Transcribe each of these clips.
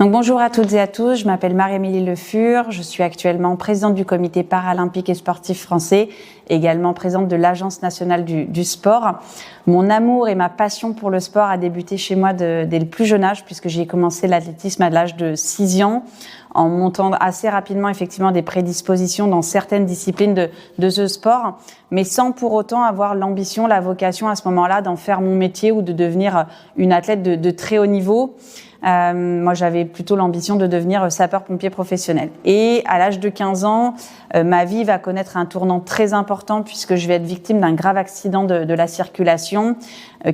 Donc bonjour à toutes et à tous, je m'appelle Marie-Émilie Le Fur, je suis actuellement présidente du comité paralympique et sportif français, également présidente de l'Agence nationale du sport. Mon amour et ma passion pour le sport a débuté chez moi dès le plus jeune âge, puisque j'ai commencé l'athlétisme à l'âge de 6 ans, en montant assez rapidement effectivement des prédispositions dans certaines disciplines de ce sport, mais sans pour autant avoir l'ambition, la vocation à ce moment-là d'en faire mon métier ou de devenir une athlète de très haut niveau. Moi, j'avais plutôt l'ambition de devenir sapeur-pompier professionnel. Et à l'âge de 15 ans, ma vie va connaître un tournant très important puisque je vais être victime d'un grave accident de la circulation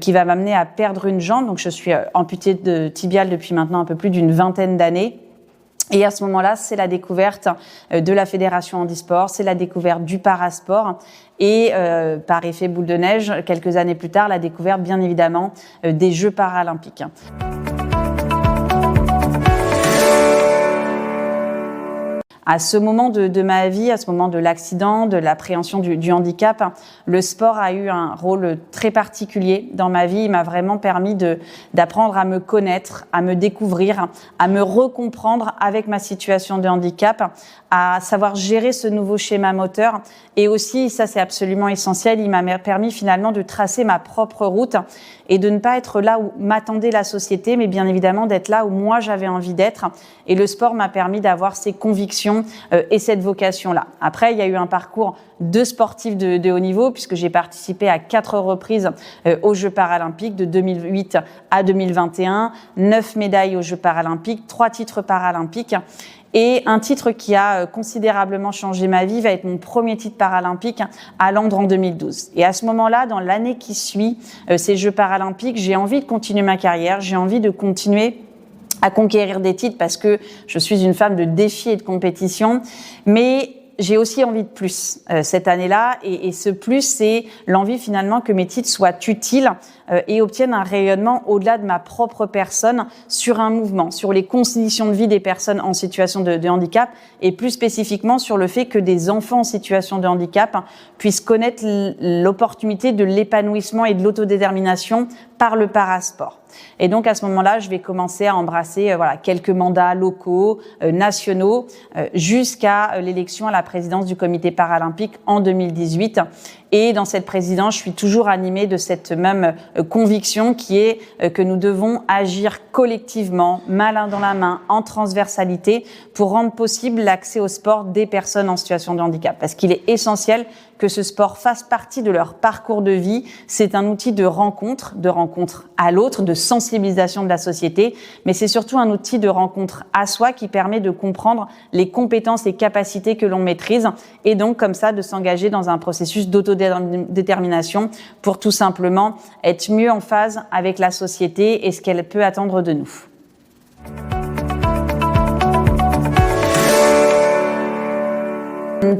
qui va m'amener à perdre une jambe. Donc, je suis amputée de tibiale depuis maintenant un peu plus d'une vingtaine d'années. Et à ce moment-là, c'est la découverte de la Fédération Handisport, c'est la découverte du parasport et par effet boule de neige, quelques années plus tard, la découverte bien évidemment des Jeux paralympiques. À ce moment de ma vie, à ce moment de l'accident, de l'appréhension du handicap, le sport a eu un rôle très particulier dans ma vie. Il m'a vraiment permis d'apprendre à me connaître, à me découvrir, à me recomprendre avec ma situation de handicap, à savoir gérer ce nouveau schéma moteur. Et aussi, ça c'est absolument essentiel, il m'a permis finalement de tracer ma propre route et de ne pas être là où m'attendait la société, mais bien évidemment d'être là où moi j'avais envie d'être. Et le sport m'a permis d'avoir ces convictions et cette vocation-là. Après, il y a eu un parcours de sportif de haut niveau, puisque j'ai participé à 4 reprises aux Jeux paralympiques, de 2008 à 2021, 9 médailles aux Jeux paralympiques, 3 titres paralympiques. Et un titre qui a considérablement changé ma vie va être mon premier titre paralympique à Londres en 2012. Et à ce moment-là, dans l'année qui suit ces Jeux paralympiques, j'ai envie de continuer ma carrière, j'ai envie de continuer à conquérir des titres parce que je suis une femme de défi et de compétition, mais j'ai aussi envie de plus cette année-là, et ce plus, c'est l'envie finalement que mes titres soient utiles et obtiennent un rayonnement au-delà de ma propre personne sur un mouvement, sur les conditions de vie des personnes en situation de handicap, et plus spécifiquement sur le fait que des enfants en situation de handicap puissent connaître l'opportunité de l'épanouissement et de l'autodétermination par le parasport. Et donc à ce moment-là, je vais commencer à embrasser quelques mandats locaux, nationaux, jusqu'à l'élection à la présidence du comité paralympique en 2018. Et dans cette présidence, je suis toujours animée de cette même conviction qui est que nous devons agir collectivement, main dans la main, en transversalité, pour rendre possible l'accès au sport des personnes en situation de handicap. Parce qu'il est essentiel que ce sport fasse partie de leur parcours de vie. C'est un outil de rencontre à l'autre, de sensibilisation de la société, mais c'est surtout un outil de rencontre à soi qui permet de comprendre les compétences et capacités que l'on maîtrise, et donc comme ça de s'engager dans un processus d'autodétermination pour tout simplement être mieux en phase avec la société et ce qu'elle peut attendre de nous.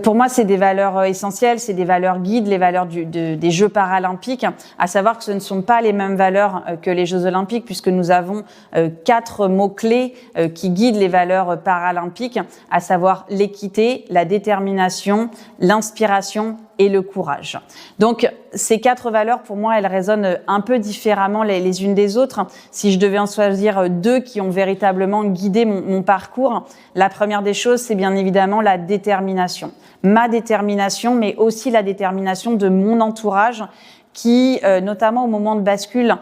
Pour moi, c'est des valeurs essentielles, c'est des valeurs guides, les valeurs des Jeux paralympiques, à savoir que ce ne sont pas les mêmes valeurs que les Jeux olympiques, puisque nous avons 4 mots-clés qui guident les valeurs paralympiques, à savoir l'équité, la détermination, l'inspiration et le courage. Donc, ces 4 valeurs, pour moi, elles résonnent un peu différemment les unes des autres. Si je devais en choisir 2 qui ont véritablement guidé mon parcours, la première des choses, c'est bien évidemment la détermination. Ma détermination, mais aussi la détermination de mon entourage, qui, notamment au moment de bascule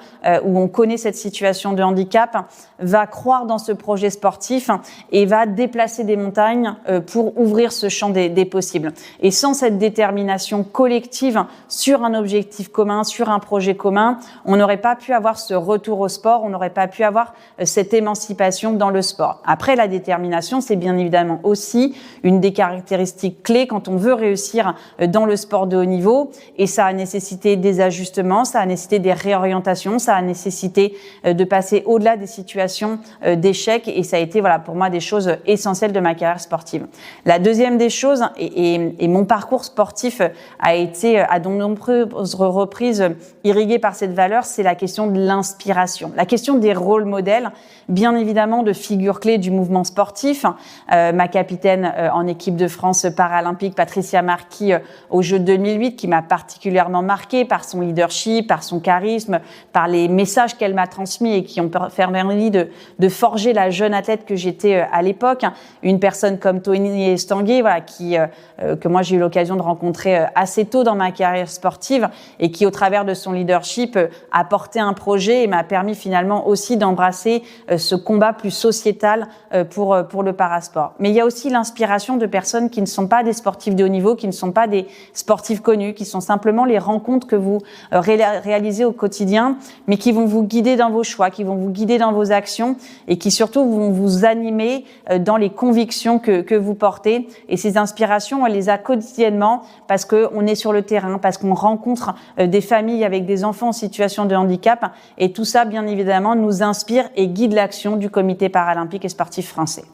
où on connaît cette situation de handicap, va croire dans ce projet sportif et va déplacer des montagnes pour ouvrir ce champ des possibles. Et sans cette détermination collective sur un objectif commun, sur un projet commun, on n'aurait pas pu avoir ce retour au sport, on n'aurait pas pu avoir cette émancipation dans le sport. Après, la détermination, c'est bien évidemment aussi une des caractéristiques clés quand on veut réussir dans le sport de haut niveau, et ça a nécessité des ajustements, ça a nécessité des réorientations, ça a nécessité de passer au-delà des situations d'échec, et ça a été pour moi des choses essentielles de ma carrière sportive. La deuxième des choses, et mon parcours sportif a été à de nombreuses reprises irrigué par cette valeur, c'est la question de l'inspiration, la question des rôles modèles, bien évidemment de figures clés du mouvement sportif, ma capitaine en équipe de France paralympique, Patricia Marquis, aux Jeux 2008, qui m'a particulièrement marquée par son leadership, par son charisme, par les messages qu'elle m'a transmis et qui ont permis de forger la jeune athlète que j'étais à l'époque. Une personne comme Tony Estanguet, voilà, que moi j'ai eu l'occasion de rencontrer assez tôt dans ma carrière sportive et qui, au travers de son leadership, a porté un projet et m'a permis finalement aussi d'embrasser ce combat plus sociétal pour le parasport. Mais il y a aussi l'inspiration de personnes qui ne sont pas des sportifs de haut niveau, qui ne sont pas des sportifs connus, qui sont simplement les rencontres que vous réalisez au quotidien, mais qui vont vous guider dans vos choix, qui vont vous guider dans vos actions et qui surtout vont vous animer dans les convictions que vous portez. Et ces inspirations, on les a quotidiennement parce qu'on est sur le terrain, parce qu'on rencontre des familles avec des enfants en situation de handicap. Et tout ça, bien évidemment, nous inspire et guide l'action du Comité paralympique et sportif français.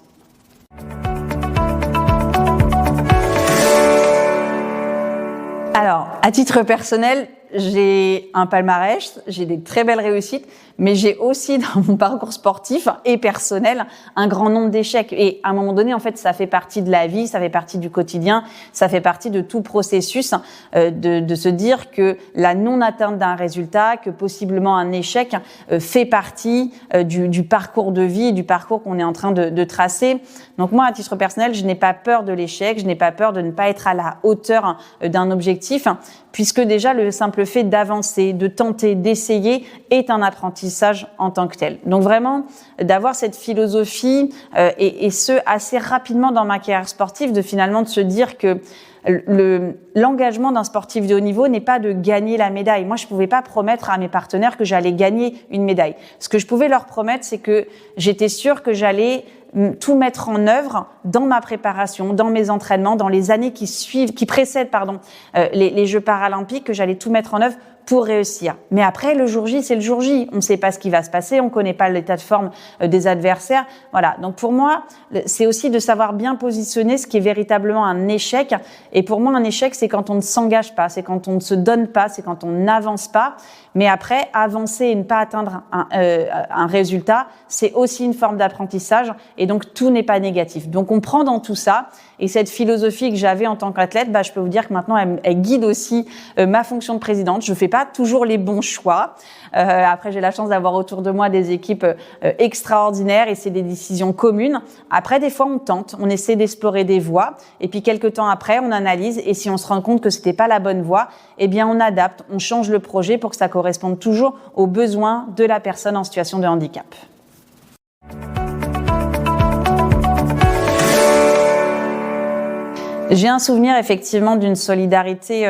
Alors, à titre personnel, j'ai un palmarès, j'ai des très belles réussites, mais j'ai aussi dans mon parcours sportif et personnel un grand nombre d'échecs. Et à un moment donné, en fait, ça fait partie de la vie, ça fait partie du quotidien, ça fait partie de tout processus de se dire que la non-atteinte d'un résultat, que possiblement un échec fait partie du parcours de vie, du parcours qu'on est en train de tracer. Donc moi, à titre personnel, je n'ai pas peur de l'échec, je n'ai pas peur de ne pas être à la hauteur d'un objectif, puisque déjà le simple fait d'avancer, de tenter, d'essayer est un apprentissage en tant que tel. Donc vraiment, d'avoir cette philosophie et ce assez rapidement dans ma carrière sportive, de finalement de se dire que l'engagement d'un sportif de haut niveau n'est pas de gagner la médaille. Moi, je pouvais pas promettre à mes partenaires que j'allais gagner une médaille. Ce que je pouvais leur promettre, c'est que j'étais sûre que j'allais tout mettre en œuvre dans ma préparation, dans mes entraînements, dans les années qui précèdent, les Jeux paralympiques, que j'allais tout mettre en œuvre pour réussir. Mais après, le jour J, c'est le jour J. On ne sait pas ce qui va se passer, on connaît pas l'état de forme des adversaires. Voilà. Donc pour moi, c'est aussi de savoir bien positionner ce qui est véritablement un échec. Et pour moi, un échec, c'est quand on ne s'engage pas, c'est quand on ne se donne pas, c'est quand on n'avance pas. Mais après, avancer et ne pas atteindre un résultat, c'est aussi une forme d'apprentissage. Et donc, tout n'est pas négatif. Donc, on prend dans tout ça. Et cette philosophie que j'avais en tant qu'athlète, je peux vous dire que maintenant, elle guide aussi ma fonction de présidente. Je fais pas toujours les bons choix. Après, j'ai la chance d'avoir autour de moi des équipes extraordinaires et c'est des décisions communes. Après, des fois, on tente, on essaie d'explorer des voies. Et puis, quelques temps après, on analyse. Et si on se rend compte que c'était pas la bonne voie, eh bien, on adapte, on change le projet pour que ça corresponde toujours aux besoins de la personne en situation de handicap. J'ai un souvenir effectivement d'une solidarité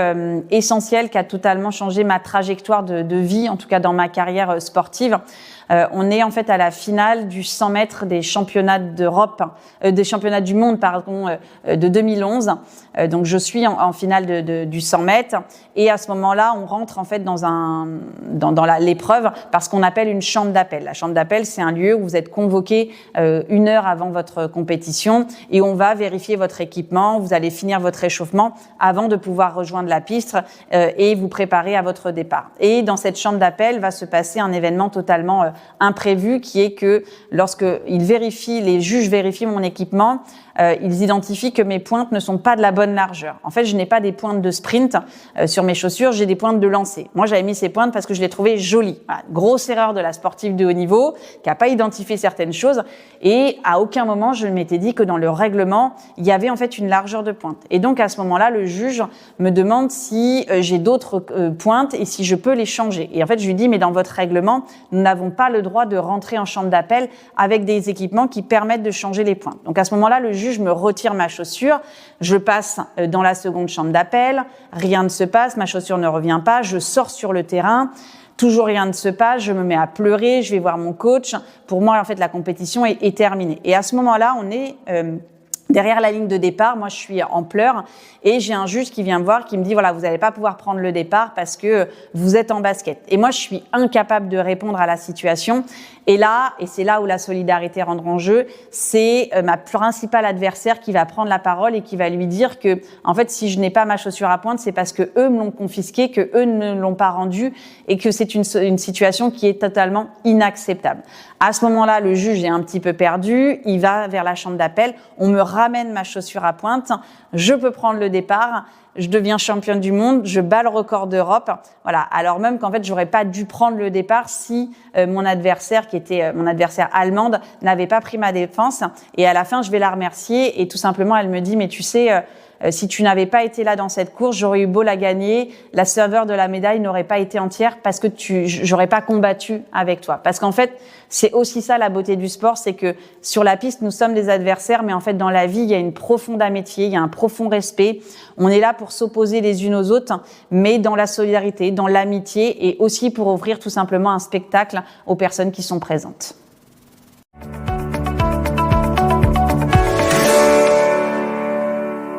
essentielle qui a totalement changé ma trajectoire de vie, en tout cas dans ma carrière sportive. On est en fait à la finale du 100 mètres des championnats d'Europe, des championnats du monde, de 2011. Donc je suis en finale du 100 mètres et à ce moment-là, on rentre en fait dans l'épreuve parce qu'on appelle une chambre d'appel. La chambre d'appel, c'est un lieu où vous êtes convoqué 1 heure avant votre compétition et on va vérifier votre équipement. Vous allez finir votre échauffement avant de pouvoir rejoindre la piste et vous préparer à votre départ. Et dans cette chambre d'appel va se passer un événement totalement imprévu qui est que lorsque les juges vérifient mon équipement, ils identifient que mes pointes ne sont pas de la bonne largeur. En fait, je n'ai pas des pointes de sprint sur mes chaussures, j'ai des pointes de lancer. Moi, j'avais mis ces pointes parce que je les trouvais jolies. Voilà, grosse erreur de la sportive de haut niveau qui n'a pas identifié certaines choses et à aucun moment je m'étais dit que dans le règlement, il y avait en fait une largeur de pointe. Et donc à ce moment-là, le juge me demande si j'ai d'autres pointes et si je peux les changer. Et en fait, je lui dis mais dans votre règlement, nous n'avons pas le droit de rentrer en chambre d'appel avec des équipements qui permettent de changer les pointes. Donc à ce moment-là, le juge me retire ma chaussure, je passe dans la seconde chambre d'appel, rien ne se passe, ma chaussure ne revient pas, je sors sur le terrain, toujours rien ne se passe, je me mets à pleurer, je vais voir mon coach. Pour moi, en fait, la compétition est terminée. Et à ce moment-là, on est derrière la ligne de départ, moi je suis en pleurs et j'ai un juge qui vient me voir, qui me dit voilà, vous n'allez pas pouvoir prendre le départ parce que vous êtes en basket. Et moi je suis incapable de répondre à la situation. Et là, et c'est là où la solidarité rentre en jeu, c'est ma principale adversaire qui va prendre la parole et qui va lui dire que, en fait, si je n'ai pas ma chaussure à pointe, c'est parce que eux me l'ont confisquée, que eux ne l'ont pas rendue et que c'est une situation qui est totalement inacceptable. À ce moment-là, le juge est un petit peu perdu, il va vers la chambre d'appel, on me ramène ma chaussure à pointe, je peux prendre le départ, je deviens championne du monde, je bats le record d'Europe. Voilà. Alors même qu'en fait, j'aurais pas dû prendre le départ si mon adversaire, qui était mon adversaire allemande, n'avait pas pris ma défense. Et à la fin, je vais la remercier et tout simplement, elle me dit, mais tu sais, si tu n'avais pas été là dans cette course, j'aurais eu beau la gagner, la saveur de la médaille n'aurait pas été entière parce que j'aurais pas combattu avec toi. Parce qu'en fait, c'est aussi ça la beauté du sport, c'est que sur la piste, nous sommes des adversaires, mais en fait, dans la vie, il y a une profonde amitié, il y a un profond respect. On est là pour s'opposer les unes aux autres, mais dans la solidarité, dans l'amitié et aussi pour offrir tout simplement un spectacle aux personnes qui sont présentes.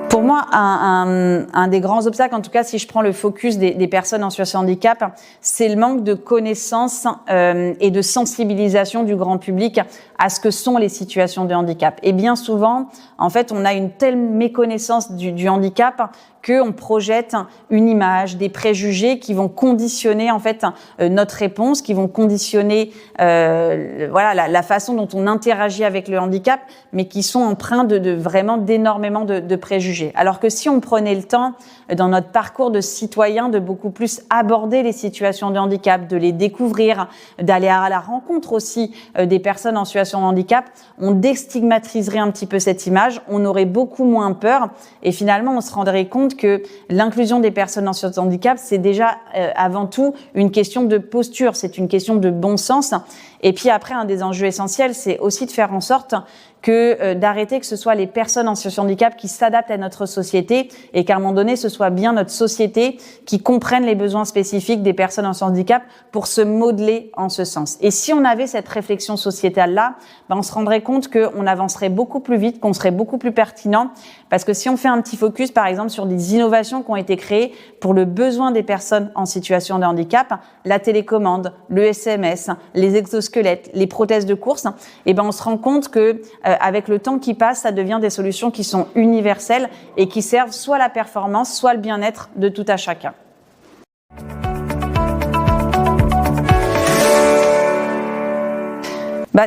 Pour moi, un des grands obstacles, en tout cas si je prends le focus des personnes en situation de handicap, c'est le manque de connaissances et de sensibilisation du grand public à ce que sont les situations de handicap. Et bien souvent, en fait, on a une telle méconnaissance du handicap qu'on projette une image, des préjugés qui vont conditionner en fait notre réponse, qui vont conditionner la façon dont on interagit avec le handicap, mais qui sont empreints vraiment d'énormément de préjugés. Alors que si on prenait le temps dans notre parcours de citoyen de beaucoup plus aborder les situations de handicap, de les découvrir, d'aller à la rencontre aussi des personnes en situation de handicap, on déstigmatiserait un petit peu cette image, on aurait beaucoup moins peur et finalement on se rendrait compte que l'inclusion des personnes en situation de handicap, c'est déjà avant tout une question de posture, c'est une question de bon sens. Et puis après, un des enjeux essentiels, c'est aussi de faire en sorte que d'arrêter que ce soit les personnes en situation de handicap qui s'adaptent à notre société et qu'à un moment donné, ce soit bien notre société qui comprenne les besoins spécifiques des personnes en situation de handicap pour se modeler en ce sens. Et si on avait cette réflexion sociétale-là, on se rendrait compte qu'on avancerait beaucoup plus vite, qu'on serait beaucoup plus pertinent. Parce que si on fait un petit focus, par exemple, sur des innovations qui ont été créées pour le besoin des personnes en situation de handicap, la télécommande, le SMS, les exosquelettes, les prothèses de course, on se rend compte que avec le temps qui passe, ça devient des solutions qui sont universelles et qui servent soit à la performance, soit le bien-être de tout à chacun.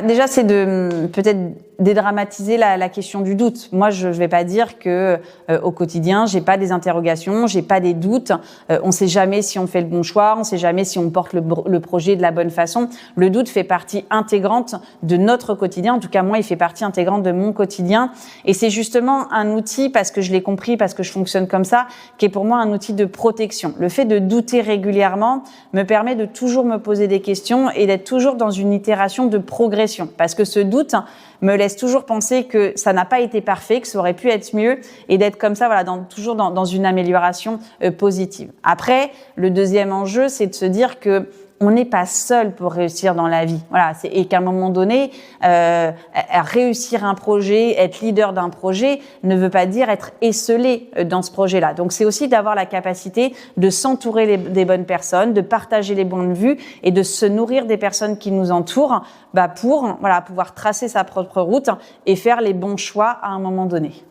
Déjà, c'est de peut-être dédramatiser la question du doute. Moi, je vais pas dire que au quotidien, j'ai pas des interrogations, j'ai pas des doutes. On sait jamais si on fait le bon choix, on sait jamais si on porte le projet de la bonne façon. Le doute fait partie intégrante de notre quotidien. En tout cas, moi, il fait partie intégrante de mon quotidien. Et c'est justement un outil, parce que je l'ai compris, parce que je fonctionne comme ça, qui est pour moi un outil de protection. Le fait de douter régulièrement me permet de toujours me poser des questions et d'être toujours dans une itération de progression. Parce que ce doute me laisse toujours penser que ça n'a pas été parfait, que ça aurait pu être mieux et d'être comme ça, toujours dans une amélioration positive. Après, le deuxième enjeu, c'est de se dire que on n'est pas seul pour réussir dans la vie. Et qu'à un moment donné, réussir un projet, être leader d'un projet, ne veut pas dire être esseulé dans ce projet-là. Donc, c'est aussi d'avoir la capacité de s'entourer des bonnes personnes, de partager les points de vue et de se nourrir des personnes qui nous entourent, pour pouvoir tracer sa propre route et faire les bons choix à un moment donné.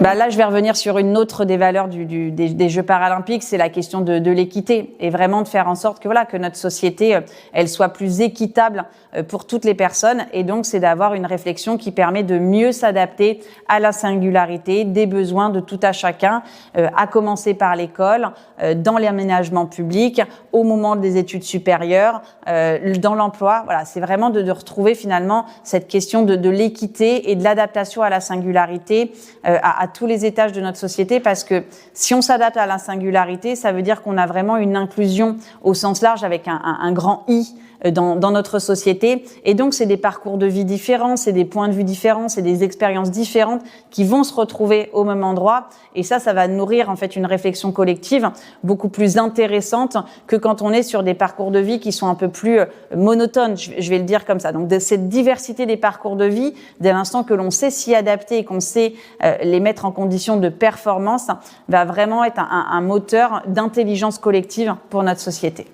Là, je vais revenir sur une autre des valeurs des Jeux paralympiques, c'est la question de l'équité et vraiment de faire en sorte que notre société, elle soit plus équitable pour toutes les personnes. Et donc, c'est d'avoir une réflexion qui permet de mieux s'adapter à la singularité des besoins de tout à chacun, à commencer par l'école, dans l'aménagement public, au moment des études supérieures, dans l'emploi. C'est vraiment de retrouver finalement cette question de l'équité et de l'adaptation à la singularité, à tous les étages de notre société, parce que si on s'adapte à la singularité, ça veut dire qu'on a vraiment une inclusion au sens large avec un grand I dans notre société. Et donc, c'est des parcours de vie différents, c'est des points de vue différents, c'est des expériences différentes qui vont se retrouver au même endroit. Et ça va nourrir en fait une réflexion collective beaucoup plus intéressante que quand on est sur des parcours de vie qui sont un peu plus monotones, je vais le dire comme ça. Donc, de cette diversité des parcours de vie, dès l'instant que l'on sait s'y adapter et qu'on sait les mettre en condition de performance, va vraiment être un moteur d'intelligence collective pour notre société.